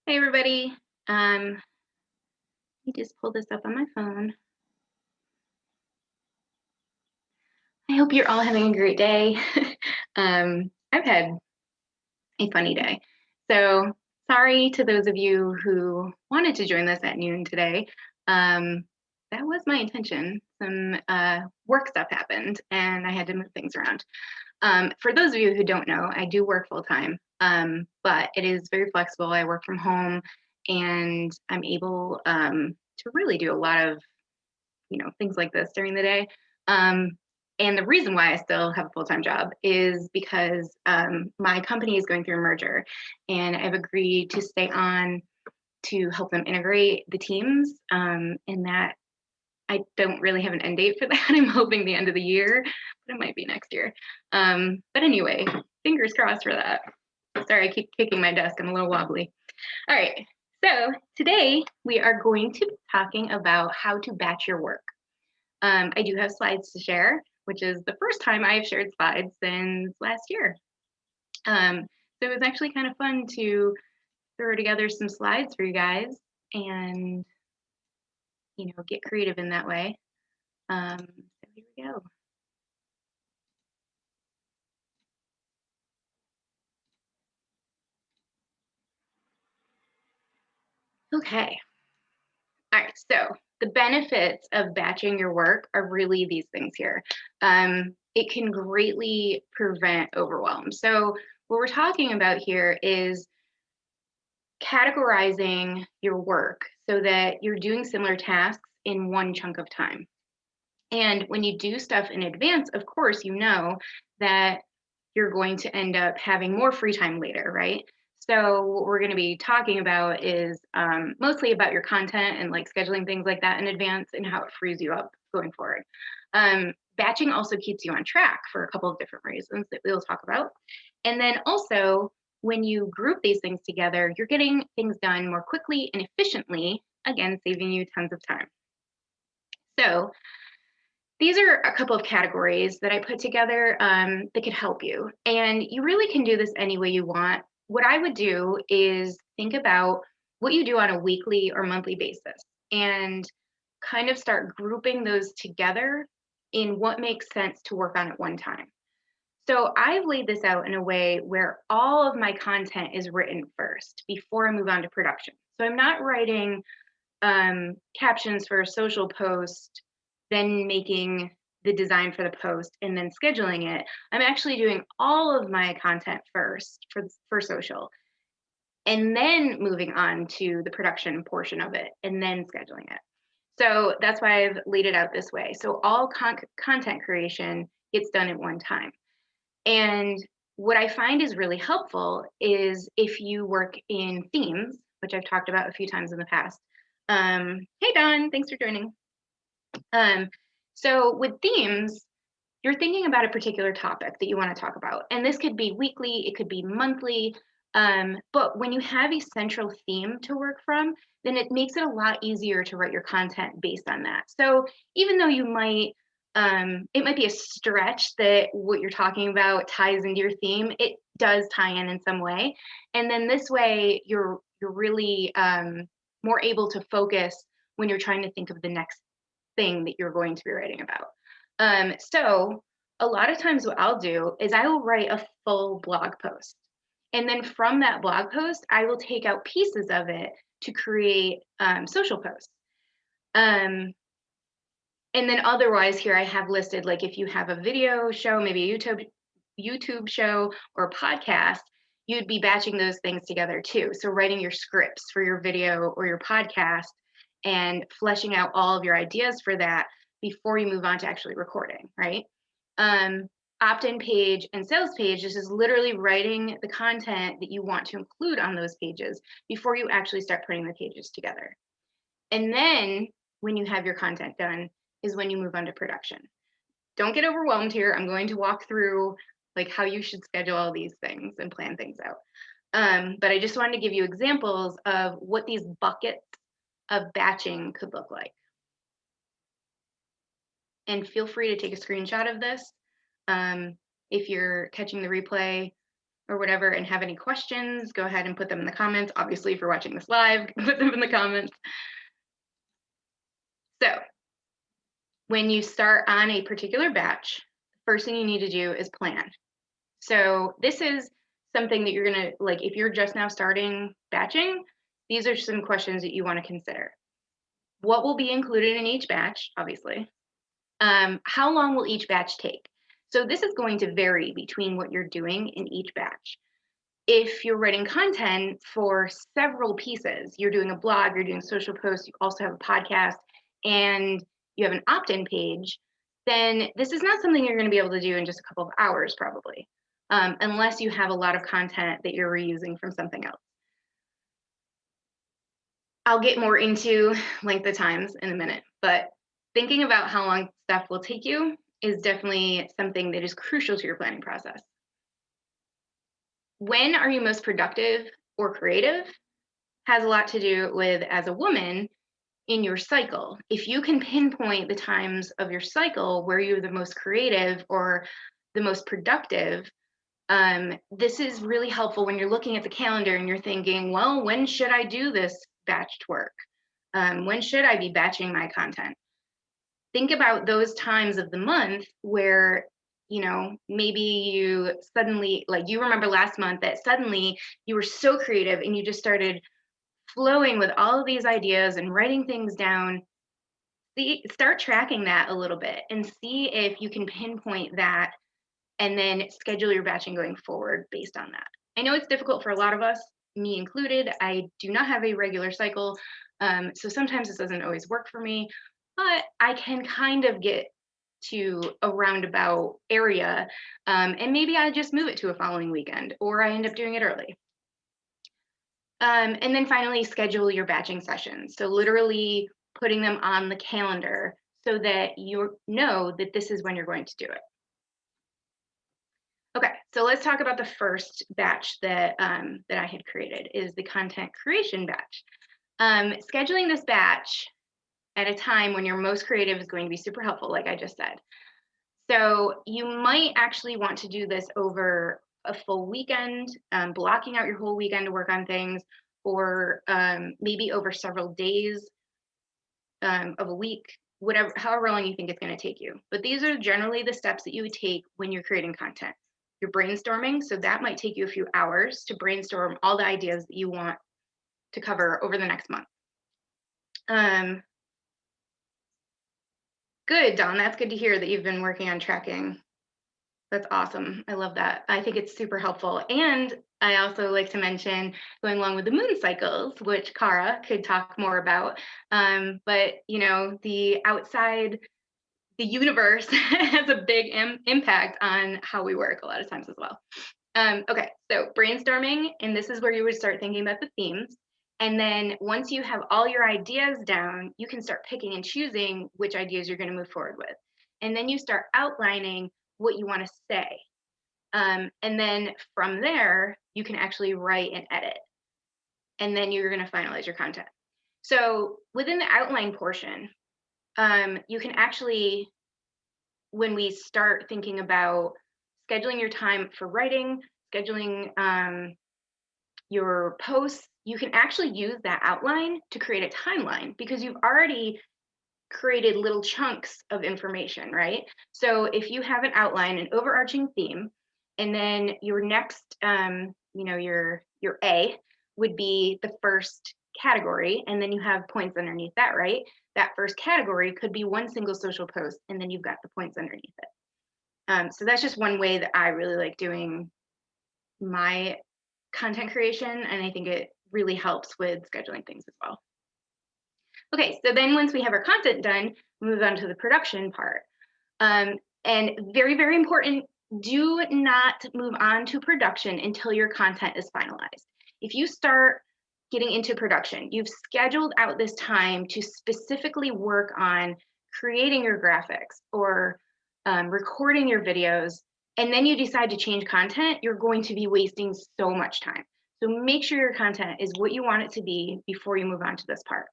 Hey everybody. Let me just pull this up on my phone. I hope you're all having a great day. I've had a funny day. So sorry to those of you who wanted to join us at noon today. Um, that was my intention. Some work stuff happened and I had to move things around. For those of you who don't know, I do work full time, but it is very flexible. I work from home and I'm able to really do a lot of things like this during the day. Um, and the reason why I still have a full time job is because my company is going through a merger, and I've agreed to stay on to help them integrate the teams. And that I don't really have an end date for that. I'm hoping the end of the year, but it might be next year. But anyway, fingers crossed for that. Sorry, I keep kicking my desk. I'm a little wobbly. All right. So today we are going to be talking about how to batch your work. I do have slides to share, which is the first time I've shared slides since last year. So it was actually kind of fun to throw together some slides for you guys and get creative in that way. So here we go. Okay. All right. So the benefits of batching your work are really these things here. It can greatly prevent overwhelm. So what we're talking about here is categorizing your work so that you're doing similar tasks in one chunk of time. And when you do stuff in advance, of course, you know that you're going to end up having more free time later, right? So, what we're going to be talking about is mostly about your content and like scheduling things like that in advance and how it frees you up going forward. Batching also keeps you on track for a couple of different reasons that we'll talk about. And then also, when you group these things together, you're getting things done more quickly and efficiently, again, saving you tons of time. So, these are a couple of categories that I put together that could help you. And you really can do this any way you want. What I would do is think about what you do on a weekly or monthly basis and kind of start grouping those together in what makes sense to work on at one time. So I've laid this out in a way where all of my content is written first before I move on to production. So I'm not writing captions for a social post, then making the design for the post and then scheduling it. I'm actually doing all of my content first for social and then moving on to the production portion of it and then scheduling it. So that's why I've laid it out this way. So all content creation gets done at one time. And what I find is really helpful is if you work in themes, which I've talked about a few times in the past. Hey, Don, thanks for joining. Um, so with themes, you're thinking about a particular topic that you want to talk about. And this could be weekly, it could be monthly. But when you have a central theme to work from, then it makes it a lot easier to write your content based on that. So even though it might be a stretch that what you're talking about ties into your theme, it does tie in some way. And then this way, you're really more able to focus when you're trying to think of the next thing that you're going to be writing about. So a lot of times what I'll do is I will write a full blog post. And then from that blog post, I will take out pieces of it to create social posts. Um, and then otherwise here I have listed like if you have a video show, maybe a YouTube show or a podcast, you'd be batching those things together too. So writing your scripts for your video or your podcast and fleshing out all of your ideas for that before you move on to actually recording, right? Um, Opt-in page and sales page, this is literally writing the content that you want to include on those pages before you actually start putting the pages together. And then when you have your content done is when you move on to production. Don't get overwhelmed here. I'm going to walk through like how you should schedule all these things and plan things out. But I just wanted to give you examples of what these buckets of batching could look like. And feel free to take a screenshot of this. If you're catching the replay, or whatever and have any questions, go ahead and put them in the comments. Obviously, if you're watching this live, put them in the comments. So when you start on a particular batch, first thing you need to do is plan. So this is something that you're gonna, like, if you're just now starting batching, these are some questions that you want to consider. What will be included in each batch, obviously? How long will each batch take? So this is going to vary between what you're doing in each batch. If you're writing content for several pieces, you're doing a blog, you're doing social posts, you also have a podcast, and you have an opt-in page, then this is not something you're going to be able to do in just a couple of hours, probably, unless you have a lot of content that you're reusing from something else. I'll get more into length of times in a minute, but thinking about how long stuff will take you is definitely something that is crucial to your planning process. When are you most productive or creative has a lot to do with, as a woman, in your cycle. If you can pinpoint the times of your cycle where you're the most creative or the most productive, this is really helpful when you're looking at the calendar and you're thinking, well, when should I do this batched work? When should I be batching my content? Think about those times of the month where, you know, maybe you suddenly, like, you remember last month that suddenly you were so creative and you just started flowing with all of these ideas and writing things down. Start tracking that a little bit and see if you can pinpoint that and then schedule your batching going forward based on that. I know it's difficult for a lot of us, me included. I do not have a regular cycle, so sometimes this doesn't always work for me, but I can kind of get to a roundabout area, and maybe I just move it to a following weekend, or I end up doing it early. And then finally, schedule your batching sessions. So literally putting them on the calendar so that you know that this is when you're going to do it. Okay, so let's talk about the first batch that that I had created is the content creation batch. Scheduling this batch at a time when you're most creative is going to be super helpful, like I just said. So you might actually want to do this over a full weekend, blocking out your whole weekend to work on things, or maybe over several days of a week, whatever, however long you think it's going to take you. But these are generally the steps that you would take when you're creating content. You're brainstorming, so that might take you a few hours to brainstorm all the ideas that you want to cover over the next month. Good, Dawn. That's good to hear that you've been working on tracking. That's awesome. I love that. I think it's super helpful. And I also like to mention going along with the moon cycles, which Kara could talk more about. But, you know, the outside, the universe has a big impact on how we work a lot of times as well. Okay, so brainstorming, and this is where you would start thinking about the themes. And then once you have all your ideas down, you can start picking and choosing which ideas you're going to move forward with. And then you start outlining what you want to say. And then from there, you can actually write and edit. And then you're going to finalize your content. So within the outline portion, you can actually, when we start thinking about scheduling your time for writing, scheduling your posts, you can actually use that outline to create a timeline because you've already created little chunks of information, right? So if you have an outline, an overarching theme, and then your next, you know, your A would be the first category, and then you have points underneath that, right? That first category could be one single social post, and then you've got the points underneath it. So that's just one way that I really like doing my content creation, and I think it really helps with scheduling things as well. Okay, so then once we have our content done, we move on to the production part. And very, very important, do not move on to production until your content is finalized. If you start getting into production, you've scheduled out this time to specifically work on creating your graphics or recording your videos, and then you decide to change content, you're going to be wasting so much time. So make sure your content is what you want it to be before you move on to this part.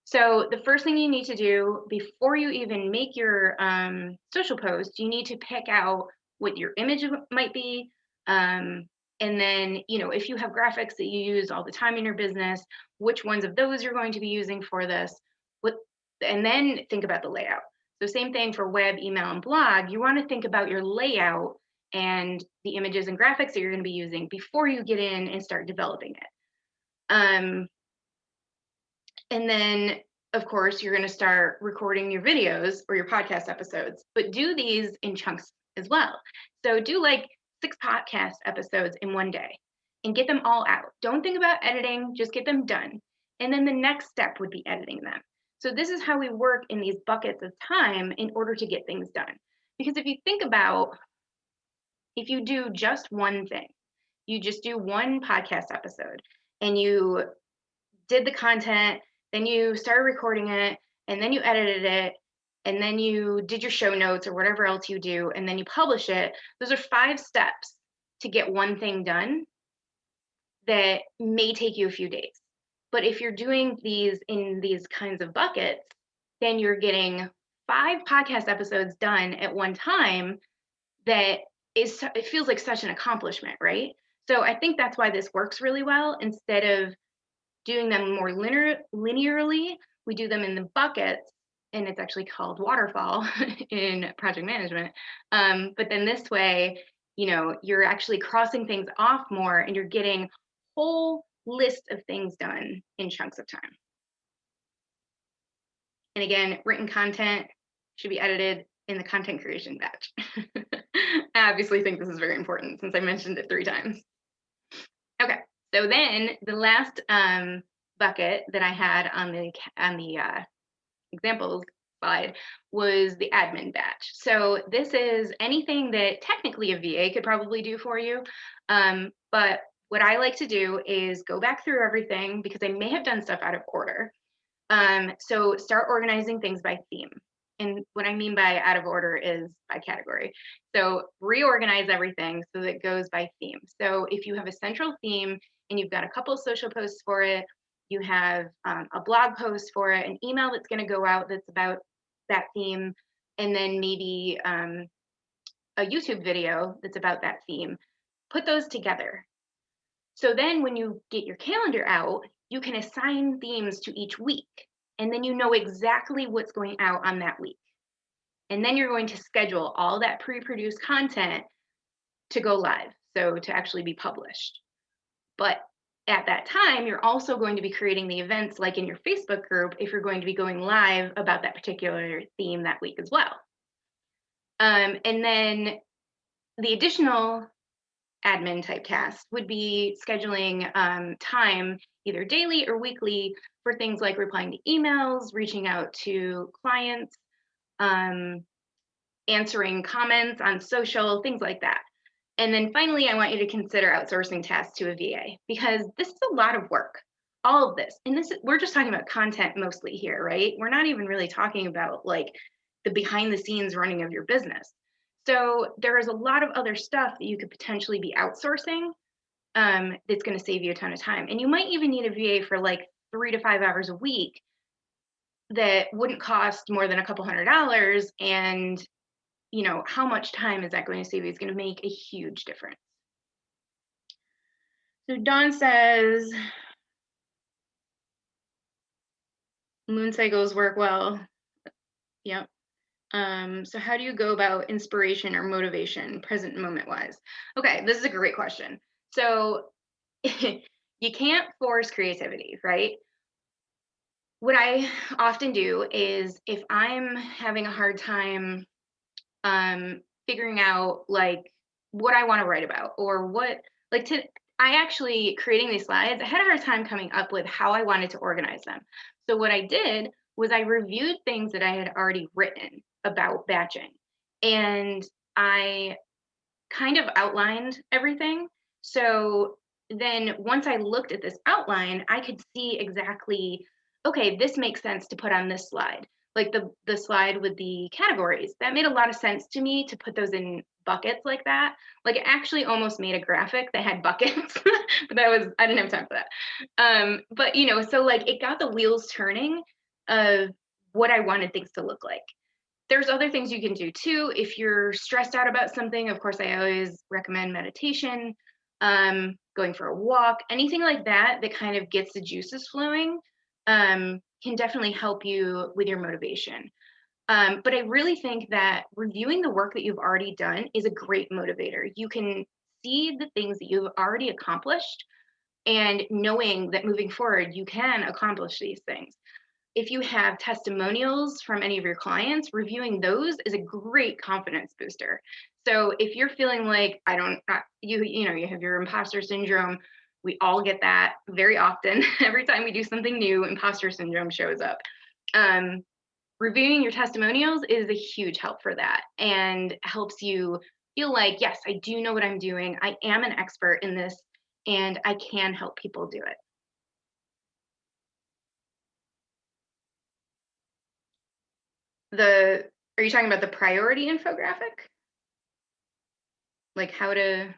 So the first thing you need to do before you even make your social post, you need to pick out what your image might be, And then, if you have graphics that you use all the time in your business, which ones of those you're going to be using for this, and then think about the layout. So same thing for web, email, and blog. You want to think about your layout and the images and graphics that you're going to be using before you get in and start developing it. And then, of course, you're going to start recording your videos or your podcast episodes, but do these in chunks as well. So do like 6 podcast episodes in one day and get them all out. Don't think about editing, just get them done. And then the next step would be editing them. So this is how we work in these buckets of time in order to get things done. Because if you think about, if you do just one thing, you just do one podcast episode and you did the content, then you started recording it, and then you edited it, and then you did your show notes or whatever else you do, and then you publish it. Those are 5 steps to get one thing done that may take you a few days. But if you're doing these in these kinds of buckets, then you're getting 5 podcast episodes done at one time. It feels like such an accomplishment, right? So I think that's why this works really well. Instead of doing them more linearly, we do them in the buckets, and it's actually called waterfall in project management. But then this way, you're actually crossing things off more, and you're getting whole list of things done in chunks of time. And again, written content should be edited in the content creation batch. I obviously think this is very important since I mentioned it 3 times. Okay, so then the last bucket that I had on the examples slide was the admin batch. So this is anything that technically a VA could probably do for you, but what I like to do is go back through everything because I may have done stuff out of order. So start organizing things by theme. And what I mean by out of order is by category. So reorganize everything so that it goes by theme. So if you have a central theme and you've got a couple of social posts for it, you have a blog post for it, an email that's going to go out that's about that theme, and then maybe a YouTube video that's about that theme. Put those together. So then when you get your calendar out, you can assign themes to each week, and then you know exactly what's going out on that week. And then you're going to schedule all that pre-produced content to go live, so to actually be published. But at that time, you're also going to be creating the events like in your Facebook group if you're going to be going live about that particular theme that week as well. And then the additional admin type tasks would be scheduling time either daily or weekly for things like replying to emails, reaching out to clients, answering comments on social, things like that. And then finally, I want you to consider outsourcing tasks to a VA because this is a lot of work, all of this. And we're just talking about content mostly here, right? We're not even really talking about like the behind the scenes running of your business. So there is a lot of other stuff that you could potentially be outsourcing that's going to save you a ton of time. And you might even need a VA for like 3 to 5 hours a week that wouldn't cost more than a couple $100. And how much time is that going to save you? It's going to make a huge difference. So Dawn says, moon cycles work well. Yep. So how do you go about inspiration or motivation present moment wise? Okay, this is a great question. So you can't force creativity, right? What I often do is if I'm having a hard time figuring out like what I want to write about or I actually creating these slides, I had a hard time coming up with how I wanted to organize them. So what I did was I reviewed things that I had already written about batching, and I kind of outlined everything. So then once I looked at this outline, I could see exactly, okay, this makes sense to put on this slide. Like the slide with the categories, that made a lot of sense to me to put those in buckets like that. Like it actually almost made a graphic that had buckets, but I didn't have time for that. But so like it got the wheels turning of what I wanted things to look like. There's other things you can do too. If you're stressed out about something, of course, I always recommend meditation, going for a walk, anything like that that kind of gets the juices flowing, can definitely help you with your motivation. But I really think that reviewing the work that you've already done is a great motivator. You can see the things that you've already accomplished and knowing that moving forward, you can accomplish these things. If you have testimonials from any of your clients, reviewing those is a great confidence booster. So if you're feeling like you have your imposter syndrome, we all get that very often. Every time we do something new, imposter syndrome shows up. Reviewing your testimonials is a huge help for that and helps you feel like, yes, I do know what I'm doing. I am an expert in this and I can help people do it. Are you talking about the priority infographic? Like what did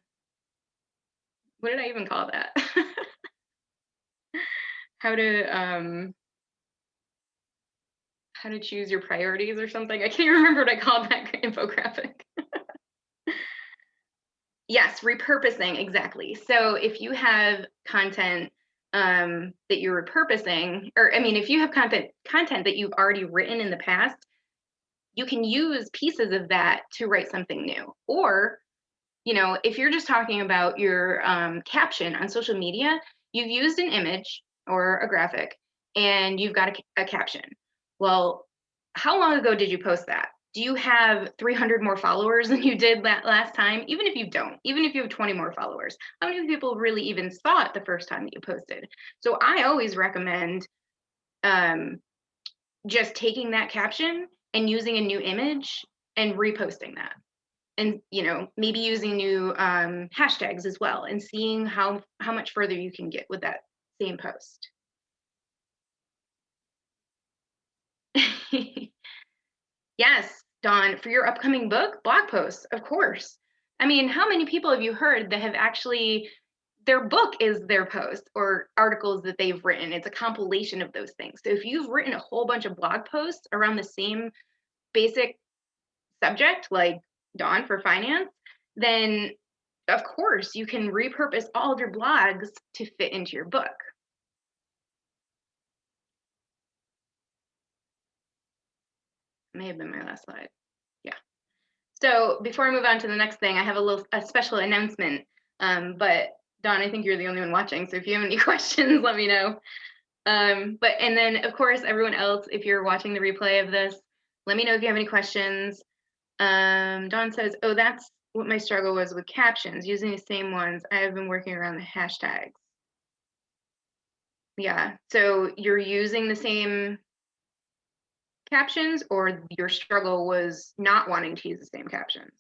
I even call that? how to how to choose your priorities or something. I can't remember what I called that infographic. Yes, repurposing, exactly. So if you have content that you're repurposing, or I mean, if you have content that you've already written in the past, you can use pieces of that to write something new. Or, if you're just talking about your caption on social media, you've used an image or a graphic and you've got a caption. Well, how long ago did you post that? Do you have 300 more followers than you did that last time? Even if you don't, even if you have 20 more followers, how many people really even saw it the first time that you posted? So I always recommend um, just taking that caption and using a new image and reposting that. And maybe using new hashtags as well and seeing how much further you can get with that same post. Yes, Dawn, for your upcoming book, blog posts, of course. I mean, how many people have you heard that have actually, their book is their post or articles that they've written? It's a compilation of those things. So if you've written a whole bunch of blog posts around the same basic subject, like Dawn for finance, then of course you can repurpose all of your blogs to fit into your book. May have been my last slide. Yeah. So before I move on to the next thing, I have a special announcement. But Dawn, I think you're the only one watching, so if you have any questions, let me know. And then of course, everyone else, if you're watching the replay of this, let me know if you have any questions. Dawn says, oh, that's what my struggle was with captions, using the same ones. I have been working around the hashtags. Yeah, so you're using the same captions, or your struggle was not wanting to use the same captions?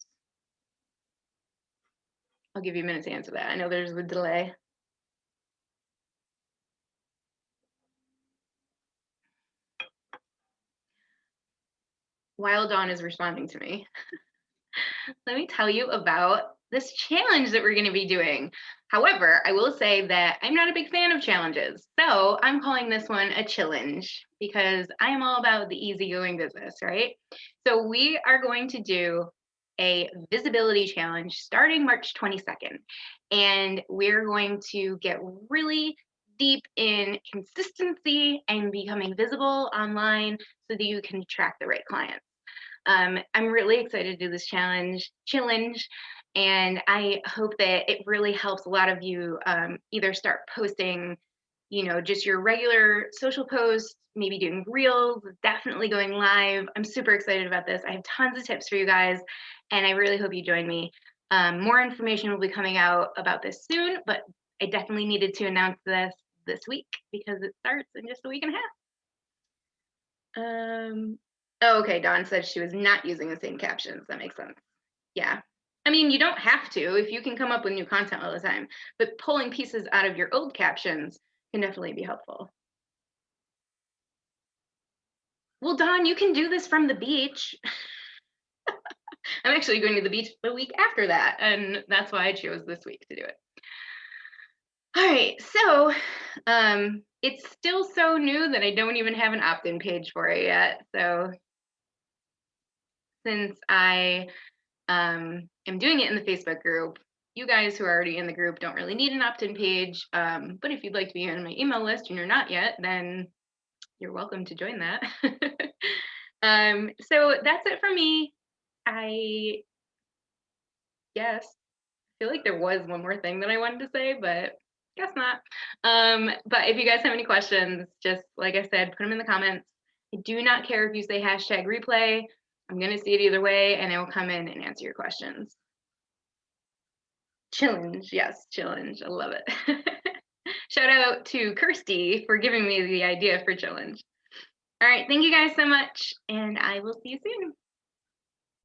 I'll give you a minute to answer that. I know there's a delay. While Dawn is responding to me, let me tell you about this challenge that we're going to be doing. However, I will say that I'm not a big fan of challenges, so I'm calling this one a challenge because I am all about the easygoing business, right? So we are going to do a visibility challenge starting March 22nd, and we're going to get really deep in consistency and becoming visible online so that you can attract the right clients. I'm really excited to do this challenge, and I hope that it really helps a lot of you either start posting, just your regular social posts, maybe doing reels, definitely going live. I'm super excited about this. I have tons of tips for you guys, and I really hope you join me. More information will be coming out about this soon, but I definitely needed to announce this week because it starts in just a week and a half. Oh, okay, Dawn said she was not using the same captions. That makes sense. Yeah. I mean, you don't have to if you can come up with new content all the time, but pulling pieces out of your old captions can definitely be helpful. Well, Dawn, you can do this from the beach. I'm actually going to the beach the week after that, and that's why I chose this week to do it. All right, so it's still so new that I don't even have an opt-in page for it yet. So since I am doing it in the Facebook group, you guys who are already in the group don't really need an opt-in page. But if you'd like to be on my email list and you're not yet, then you're welcome to join that. So that's it for me. I guess feel like there was one more thing that I wanted to say, but guess not. But if you guys have any questions, just like I said, put them in the comments. I do not care if you say hashtag replay. I'm going to see it either way, and I will come in and answer your questions. Challenge, yes, challenge. I love it. Shout out to Kirsty for giving me the idea for challenge. All right, thank you guys so much, and I will see you soon.